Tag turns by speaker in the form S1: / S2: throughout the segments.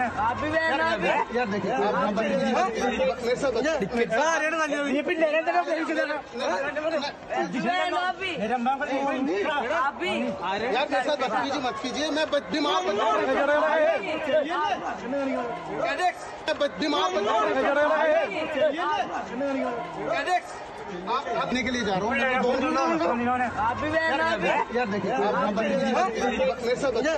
S1: आप भी यार देखिए मेरे साथ यार मेरे साथ बदतमीजी मत कीजिए। मैं बीमार आप अपने के लिए जा रहा हूँ। आप भी यार देखिए मेरे साथ यार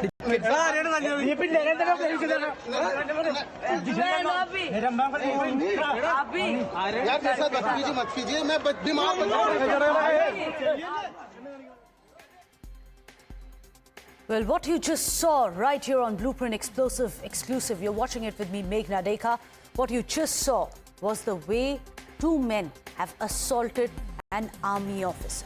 S1: मेरे साथ बदतमीजी मत कीजिए। मैं बीमार
S2: Well, what you just saw right here on Blueprint Explosive Exclusive, you're watching it with me, Meghna Dekha. What you just saw was the way two men have assaulted an army officer.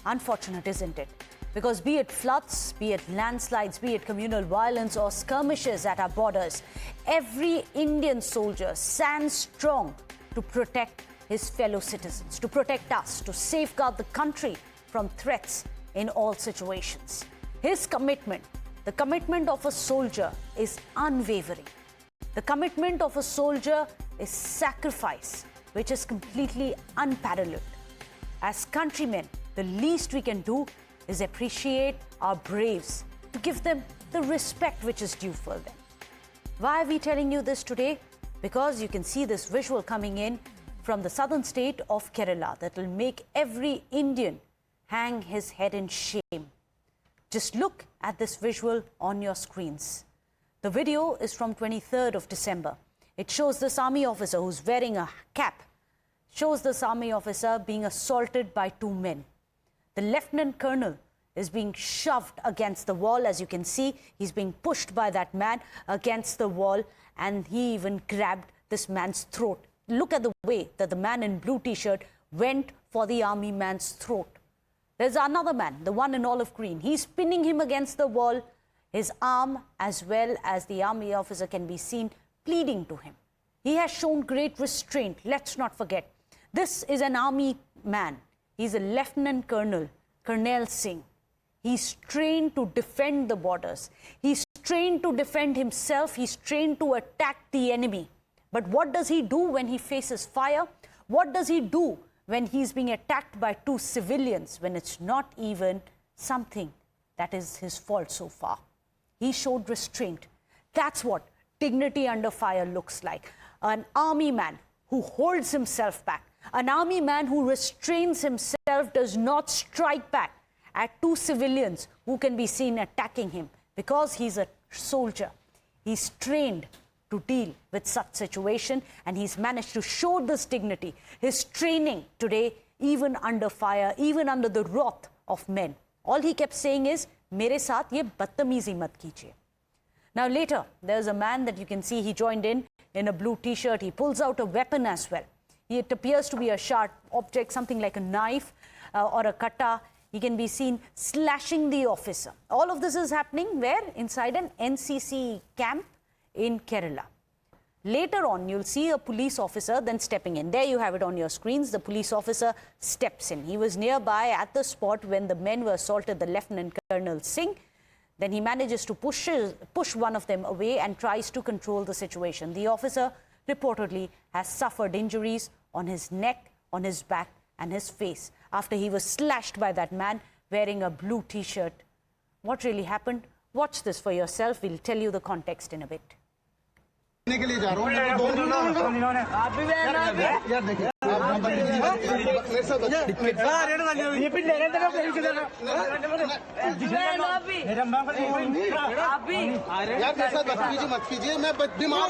S2: Unfortunate, isn't it? Because be it floods, be it landslides, be it communal violence or skirmishes at our borders, every Indian soldier stands strong to protect his fellow citizens, to protect us, to safeguard the country from threats in all situations. His commitment, the commitment of a soldier, is unwavering. The commitment of a soldier is sacrifice, which is completely unparalleled. As countrymen, the least we can do is appreciate our braves, to give them the respect which is due for them. Why are we telling you this today? Because you can see this visual coming in from the southern state of Kerala that will make every Indian hang his head in shame. Just look at this visual on your screens. The video is from 23rd of December. It shows this army officer who's wearing a cap, shows this army officer being assaulted by two men. The lieutenant colonel is being shoved against the wall. As you can see, he's being pushed by that man against the wall, and he even grabbed this man's throat. Look at the way that the man in blue t-shirt went for the army man's throat. There's another man, the one in olive green. He's pinning him against the wall. His arm, as well as the army officer, can be seen pleading to him. He has shown great restraint. Let's not forget, this is an army man. He's a Lieutenant Colonel, Karnail Singh. He's trained to defend the borders. He's trained to defend himself. He's trained to attack the enemy. But what does he do when he faces fire? What does he do when he's being attacked by two civilians, when it's not even something that is his fault so far? He showed restraint. That's what dignity under fire looks like. An army man who holds himself back. An army man who restrains himself, does not strike back at two civilians who can be seen attacking him, because he's a soldier. He's trained to deal with such situation, and he's managed to show this dignity. His training today, even under fire, even under the wrath of men. All he kept saying is, "Mere saath ye badtameezi mat kijiye." Now later, there's a man that you can see, he joined in a blue t-shirt. He pulls out a weapon as well. It appears to be a sharp object, something like a knife or a katta. He can be seen slashing the officer. All of this is happening where? Inside an NCC camp in Kerala. Later on, you'll see a police officer then stepping in. There you have it on your screens. The police officer steps in. He was nearby at the spot when the men were assaulted, the Lieutenant Colonel Singh. Then he manages to push one of them away and tries to control the situation. The officer reportedly has suffered injuries on his neck, on his back and his face after he was slashed by that man wearing a blue t-shirt. What really happened? Watch this for yourself. We'll tell you the context in a bit.
S1: के लिए जा रहा हूँ। आप भी यार देखिए मेरे साथ यार मेरे साथ बदतमीजी मत कीजिए। मैं बीमार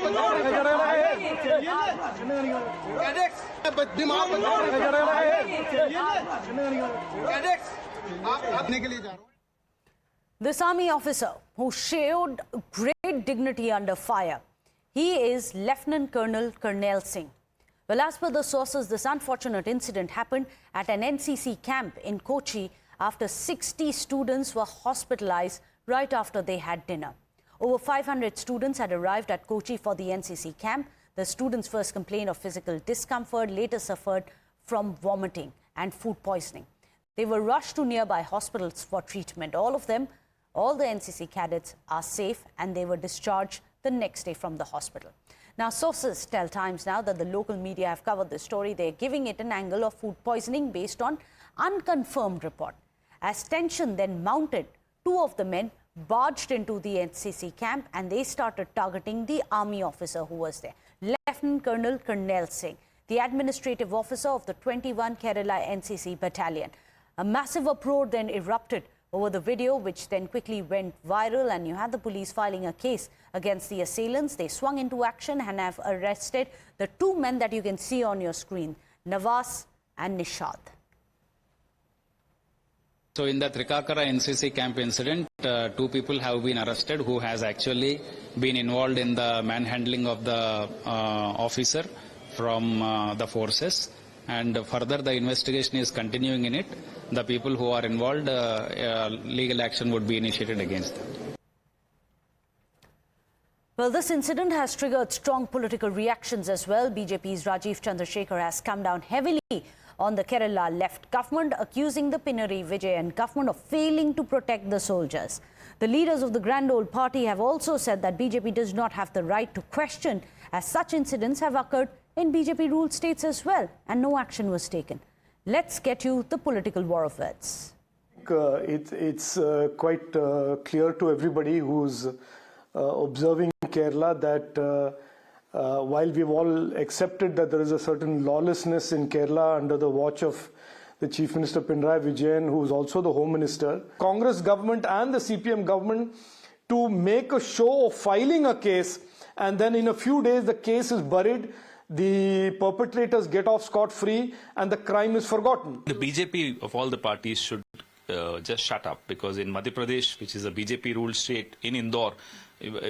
S1: आप अपने के लिए जा रहा हूँ।
S2: This army officer who showed great dignity under fire, he is Lieutenant Colonel Karnail Singh. Well, as per the sources, this unfortunate incident happened at an NCC camp in Kochi after 60 students were hospitalized right after they had dinner. Over 500 students had arrived at Kochi for the NCC camp. The students first complained of physical discomfort, later suffered from vomiting and food poisoning. They were rushed to nearby hospitals for treatment. All of them, all the NCC cadets are safe and they were discharged the next day from the hospital. Now, sources tell Times Now that the local media have covered this story. They're giving it an angle of food poisoning based on unconfirmed report. As tension then mounted, two of the men barged into the NCC camp and they started targeting the army officer who was there, Lieutenant Colonel Karnail Singh, the administrative officer of the 21 Kerala NCC battalion. A massive uproar then erupted over the video, which then quickly went viral, and you had the police filing a case against the assailants. They swung into action and have arrested the two men that you can see on your screen, Nawaz and Nishad.
S3: So in the Trikakara NCC camp incident, two people have been arrested who has actually been involved in the manhandling of the officer from the forces. And further, the investigation is continuing in it. The people who are involved, legal action would be initiated against them.
S2: Well, this incident has triggered strong political reactions as well. BJP's Rajiv Chandrasekhar has come down heavily on the Kerala left government, accusing the Pinarayi Vijayan government of failing to protect the soldiers. The leaders of the Grand Old Party have also said that BJP does not have the right to question, as such incidents have occurred in BJP-ruled states as well, and no action was taken. Let's get you the political war of words.
S4: It's quite clear to everybody who's observing Kerala that while we've all accepted that there is a certain lawlessness in Kerala under the watch of the Chief Minister Pinarayi Vijayan, who is also the Home Minister, Congress government and the CPM government to make a show of filing a case, and then in a few days the case is buried, the perpetrators get off scot-free, and the crime is forgotten.
S5: The BJP of all the parties should just shut up, because in Madhya Pradesh, which is a BJP-ruled state, in Indore,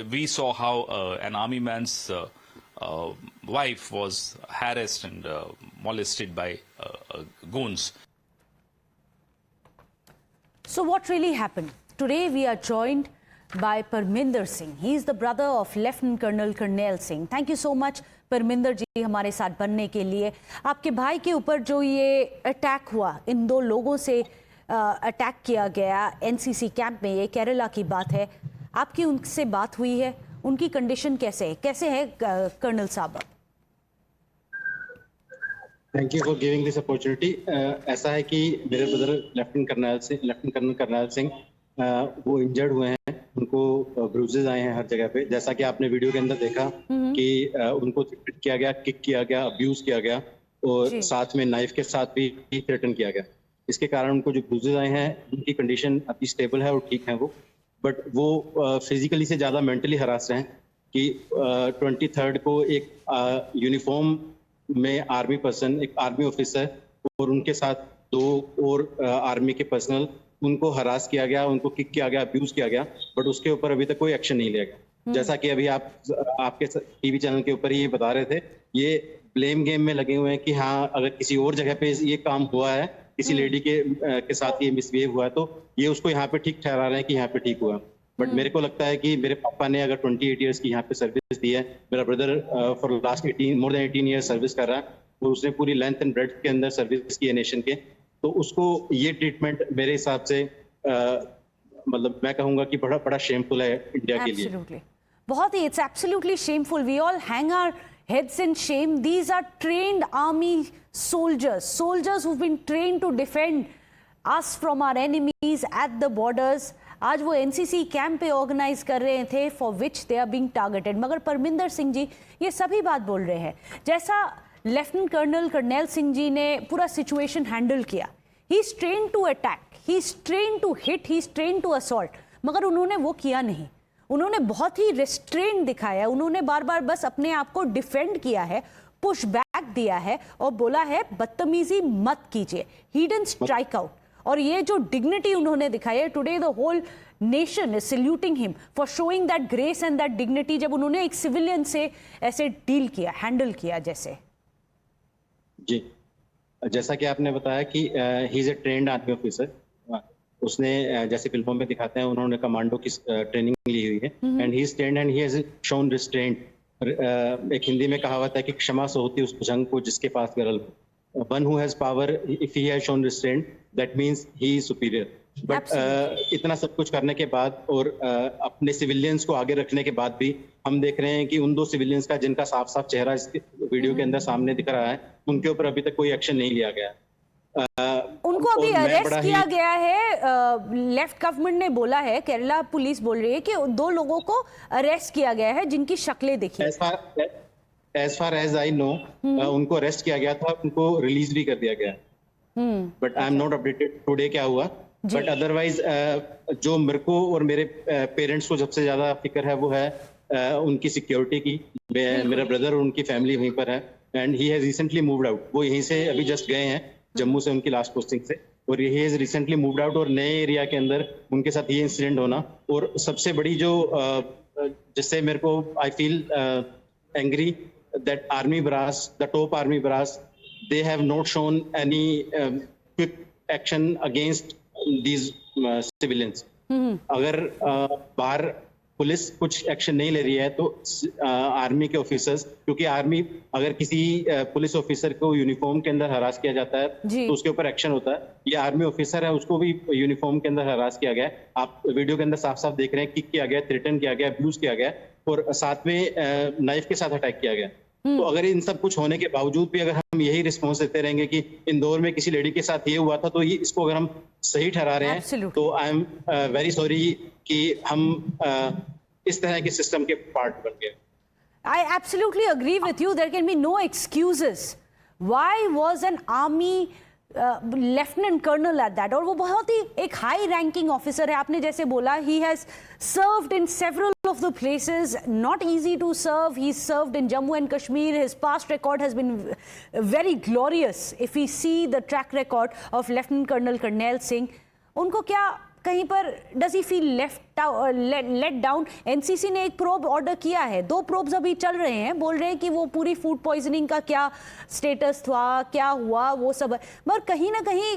S5: we saw how an army man's wife was harassed and molested by goons.
S2: So what really happened? Today we are joined by Parminder Singh. He is the brother of Lieutenant Colonel Karnail Singh. Thank you so much, Parminder जी, हमारे साथ बनने के लिए। आपके भाई के ऊपर जो ये अटैक हुआ, इन दो लोगों से अटैक किया गया एनसीसी कैंप में, ये केरला की बात है, आपकी उनसे बात हुई है? उनकी कंडीशन कैसे है कर्नल साहब?
S6: Thank you for giving this opportunity. ऐसा है कि मेरे brother lieutenant colonel Karnal Singh वो इंजर्ड हुए हैं, उनको ब्रूजेस आए हैं हर जगह पे, जैसा कि आपने वीडियो के अंदर देखा कि उनको थ्रेटन किया गया, किक किया गया, अब्यूज किया गया और साथ में नाइफ के साथ भी थ्रेटन किया गया। इसके कारण उनको जो ब्रूजेस आए हैं, उनकी कंडीशन अभी स्टेबल है और ठीक है वो, बट वो फिजिकली से ज्यादा मेंटली हरास हैं कि 23rd को एक यूनिफॉर्म में आर्मी पर्सन, एक आर्मी ऑफिसर और उनके साथ दो और आर्मी के पर्सनल, उनको हरास किया गया, उनको किक किया गया, अब्यूज किया गया, बट उसके ऊपर अभी तक कोई एक्शन नहीं लिया गया। जैसा कि अभी आपके टीवी चैनल के ऊपर ये बता रहे थे, ये ब्लेम गेम में लगे हुए हैं कि हाँ, अगर किसी और जगह पे ये काम हुआ है, किसी लेडी के साथ ये मिसबिहेव हुआ है, तो ये उसको यहाँ पे ठीक ठहरा रहे हैं कि यहाँ पे ठीक हुआ। बट मेरे को लगता है कि मेरे पापा ने अगर 28 ईयर्स की यहाँ पे सर्विस दी है, मेरा brother for last more than 18 years service कर रहा है, और उसने पूरी लेंथ एंड ब्रेड्थ के अंदर सर्विस की है नेशन के, तो उसको ये ट्रीटमेंट मेरे हिसाब से मतलब मैं कहूंगा कि बड़ा शेमफुल है इंडिया के लिए।
S2: बहुत ही, it's absolutely shameful. We all hang our heads in shame. These are trained army soldiers who've been trained to defend us from our enemies at the borders. आज वो एनसीसी कैंप पे organise कर रहे थे, for which they are being targeted. मगर परमिंदर सिंह जी ये सभी बात बोल रहे हैं, जैसा लेफ्टिनेंट कर्नल करनैल सिंह जी ने पूरा सिचुएशन हैंडल किया, he is train to attack, he is train to hit, he is train to assault, मगर उन्होंने वो किया नहीं। उन्होंने बहुत ही रिस्ट्रेन दिखाया, उन्होंने बार बार बस अपने आप को डिफेंड किया है, पुश बैक दिया है और बोला है बदतमीजी मत कीजिए। He didn't strike out. और ये जो डिग्निटी उन्होंने दिखाई है, today the whole nation is saluting him for showing that grace and that dignity, जब उन्होंने एक सिविलियन से ऐसे डील किया, हैंडल किया। जैसे
S6: जी, जैसा कि आपने बताया कि he is a trained army officer, उसने जैसे फिल्मों में दिखाते हैं उन्होंने कमांडो की ट्रेनिंग ली हुई है, and he is trained and he has shown restraint. एक हिंदी में कहावत है कि क्षमा सो होती उस भुजंग को जिसके पास विरल हो। One who has power, if he has shown restraint, that means he is superior. But इतना सब कुछ करने के बाद और अपने सिविलियंस को आगे रखने के बाद भी हम देख रहे हैं कि उन 2 सिविलियंस का जिनका साफ साफ चेहरा इस वीडियो के अंदर सामने दिख रहा है, उनके ऊपर अभी तक कोई एक्शन नहीं लिया गया।
S2: उनको अभी अरेस्ट किया गया है। लेफ्ट गवर्नमेंट ने बोला है, केरला पुलिस बोल रही है कि 2 लोगों को अरेस्ट किया गया है जिनकी शक्लें देखी।
S6: As far as I know उनको अरेस्ट किया गया था, उनको रिलीज भी कर दिया गया। But I am not updated today क्या हुआ। बट अदरवाइज जो मेरे को और मेरे पेरेंट्स को सबसे ज्यादा फिक्र है वो है उनकी सिक्योरिटी की। मेरा ब्रदर और उनकी फैमिली वहीं पर है and he has recently moved out. वो यहीं से अभी जस्ट गए हैं जम्मू से, उनकी लास्ट पोस्टिंग से, और he has recently moved out. और नए एरिया के अंदर उनके साथ ये इंसिडेंट होना, और सबसे बड़ी जो जिससे मेरे को I feel angry that army brass, the top army brass, they have not shown any quick action against these civilians. अगर बाहर पुलिस कुछ एक्शन नहीं ले रही है तो आर्मी के ऑफिसर्स, क्योंकि आर्मी अगर किसी पुलिस ऑफिसर को यूनिफॉर्म के अंदर हरास किया जाता है तो उसके ऊपर एक्शन होता है। ये आर्मी ऑफिसर है, उसको भी यूनिफॉर्म के अंदर हरास किया गया है। आप वीडियो के अंदर साफ साफ देख रहे हैं, किक किया गया, थ्रेटन किया गया, अब्यूज किया गया, और साथ में नाइफ के साथ अटैक किया गया। तो अगर इन सब कुछ होने के बावजूद भी अगर हम यही रिस्पॉन्स देते रहेंगे कि इंदौर में किसी लेडी के साथ ये हुआ था, तो ये इसको अगर हम सही ठहरा रहे हैं तो आई एम वेरी सॉरी कि हम इस तरह के सिस्टम के पार्ट बन गए।
S2: I absolutely agree with you. There can be no excuses. Why was an army lieutenant colonel at that, और वो बहुत ही एक हाई रैंकिंग ऑफिसर है। आपने जैसे बोला, he has served in several of the places, not easy to serve. He's served in Jammu and Kashmir. His past record has been very glorious. If we see the track record of Lieutenant Colonel Karnail Singh, उनको क्या कहीं पर does he feel let down? NCC ने एक probe order किया है, 2 probes अभी चल रहे हैं, बोल रहे हैं कि वो पूरी फूड पॉइजनिंग का क्या स्टेटस था, क्या हुआ, वो सब, मगर कहीं ना कहीं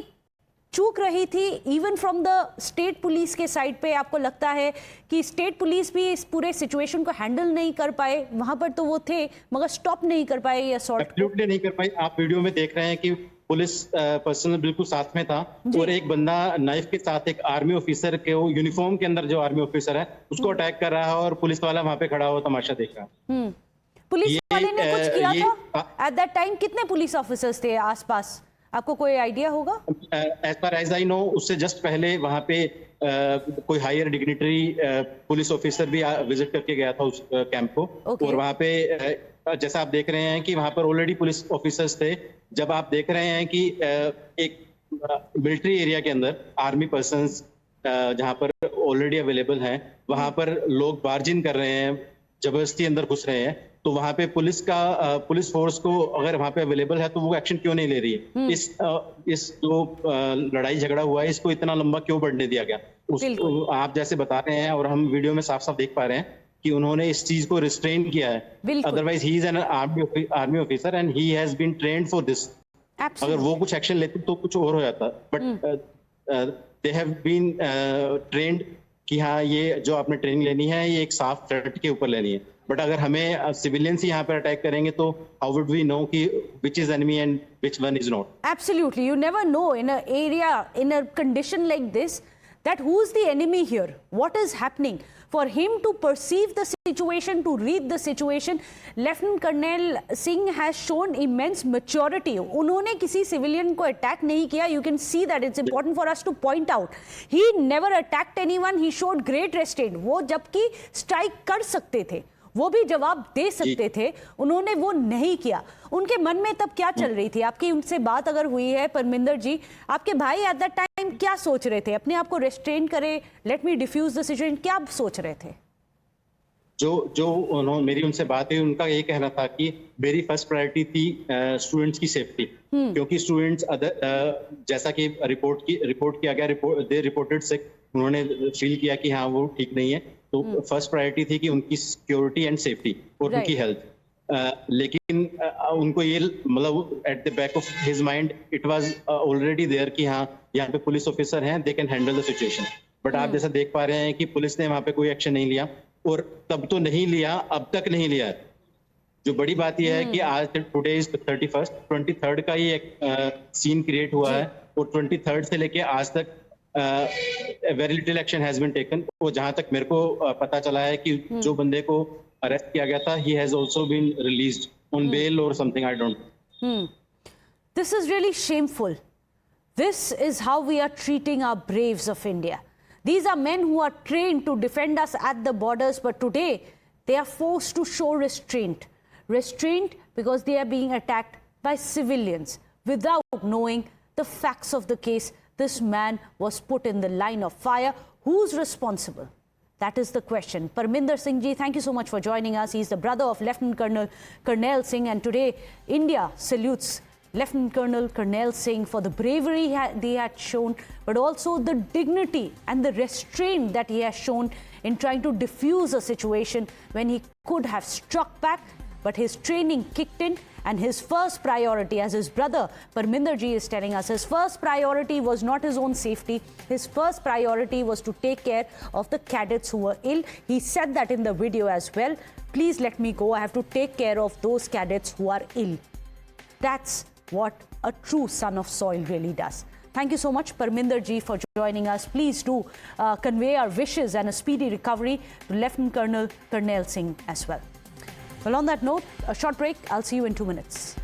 S2: चूक रही थी even from the state police के साइड पे। आपको लगता है कि स्टेट पुलिस भी इस पूरे सिचुएशन को हैंडल नहीं कर पाए? वहां पर तो वो थे मगर स्टॉप नहीं कर पाए ये असॉल्ट?
S6: एब्सोल्युटली नहीं कर पाए। आप वीडियो में देख रहे हैं कि पुलिस पर्सनल बिल्कुल साथ में था और एक बंदा नाइफ के साथ एक आर्मी ऑफिसर के यूनिफॉर्म के अंदर जो आर्मी ऑफिसर है उसको अटैक कर रहा है और पुलिस वाला वहां पे खड़ा हुआ तमाशा देख रहा है।
S2: पुलिस वाले ने कुछ किया था एट दैट टाइम? कितने पुलिस ऑफिसर्स थे आसपास, आपको कोई आइडिया होगा?
S6: As far as I know उससे जस्ट पहले वहां पे कोई हायर डिग्निटरी पुलिस ऑफिसर भी विजिट करके गया था उस कैंप को। और वहां पे जैसा आप देख रहे हैं कि वहां पर ऑलरेडी पुलिस ऑफिसर्स थे। जब आप देख रहे हैं कि एक मिलिट्री एरिया के अंदर आर्मी पर्सन्स जहां पर ऑलरेडी अवेलेबल हैं, वहां पर लोग बार्जिन कर रहे हैं, जबरदस्ती अंदर घुस रहे हैं, तो वहां पे पुलिस फोर्स को अगर वहां पे अवेलेबल है तो वो एक्शन क्यों नहीं ले रही है? इस जो लड़ाई झगड़ा हुआ है इसको इतना लंबा क्यों बढ़ने दिया गया? आप जैसे बता रहे हैं और हम वीडियो में साफ साफ देख पा रहे हैं कि उन्होंने इस चीज को रिस्ट्रेन किया है। Otherwise he is an army officer and he has been trained for this. अगर वो कुछ एक्शन लेते तो कुछ और हो जाता, but they have been trained कि हाँ ये जो आपने ट्रेनिंग लेनी है ये एक साफ थ्रेट के ऊपर लेनी है। बट अगर हमें सिविलियंस ही यहाँ पर अटैक करेंगे तो हाउ वुड वी नो कि which is enemy and which one is not?
S2: Absolutely, you never know in an area, in a condition like this, that who's the enemy here, what is happening. For him to perceive the situation, to read the situation, Lieutenant Colonel Singh has shown immense maturity. उन्होंने किसी civilian को attack नहीं किया. You can see that. It's important for us to point out. He never attacked anyone. He showed great restraint. वो जबकि strike कर सकते थे, वो भी जवाब दे सकते थे, उन्होंने वो नहीं किया. उनके मन में तब क्या चल रही थी? आपकी उनसे बात अगर हुई है परमिंदर जी, आपके भाई एट दैट टाइम क्या सोच रहे थे? अपने आप को रेस्ट्रेन करे, let me defuse the situation, क्या सोच रहे थे?
S6: जो मेरी उनसे बात हुई, उनका ये कहना था कि मेरी फर्स्ट प्रायोरिटी थी स्टूडेंट्स की सेफ्टी, क्योंकि स्टूडेंट्स जैसा कि रिपोर्ट किया गया, दे रिपोर्टेड सिक, उन्होंने फील किया कि हाँ वो ठीक नहीं है, तो फर्स्ट प्रायोरिटी थी कि उनकी सिक्योरिटी एंड सेफ्टी और उनकी हेल्थ. लेकिन उनको ये मतलब at the back of his mind it was already there कि हाँ यहाँ पे पुलिस ऑफिसर हैं, they can handle the situation. But आप जैसा देख पा रहे हैं कि पुलिस ने वहां पे कोई एक्शन नहीं लिया, और तब तो नहीं लिया, अब तक नहीं लिया. जो बड़ी बात यह है कि आज टुडे इज 31st, 23rd का ही एक सीन क्रिएट हुआ है, और 23rd से लेके आज तक very little action has been taken. वो जहां तक मेरे को पता चला है कि जो बंदे को अरेस्ट किया गया था, he has also been released on bail और something, I don't know.
S2: This is really shameful. This is how we are treating our braves of India. These are men who are trained to defend us at the borders, but today they are forced to show restraint. Restraint because they are being attacked by civilians without knowing the facts of the case. This man was put in the line of fire. Who's responsible? That is the question. Parminder Singh ji, thank you so much for joining us. He's the brother of Lieutenant Colonel Karnail Singh, and today India salutes Lieutenant Colonel Karnail Singh for the bravery they had shown, but also the dignity and the restraint that he has shown in trying to defuse a situation when he could have struck back. But his training kicked in, and his first priority, as his brother Parminder ji is telling us, his first priority was not his own safety. His first priority was to take care of the cadets who were ill. He said that in the video as well. Please let me go. I have to take care of those cadets who are ill. That's what a true son of soil really does. Thank you so much, Parminder ji, for joining us. Please do convey our wishes and a speedy recovery to Lieutenant Colonel Karnail Singh as well. Well, on that note, a short break. I'll see you in 2 minutes.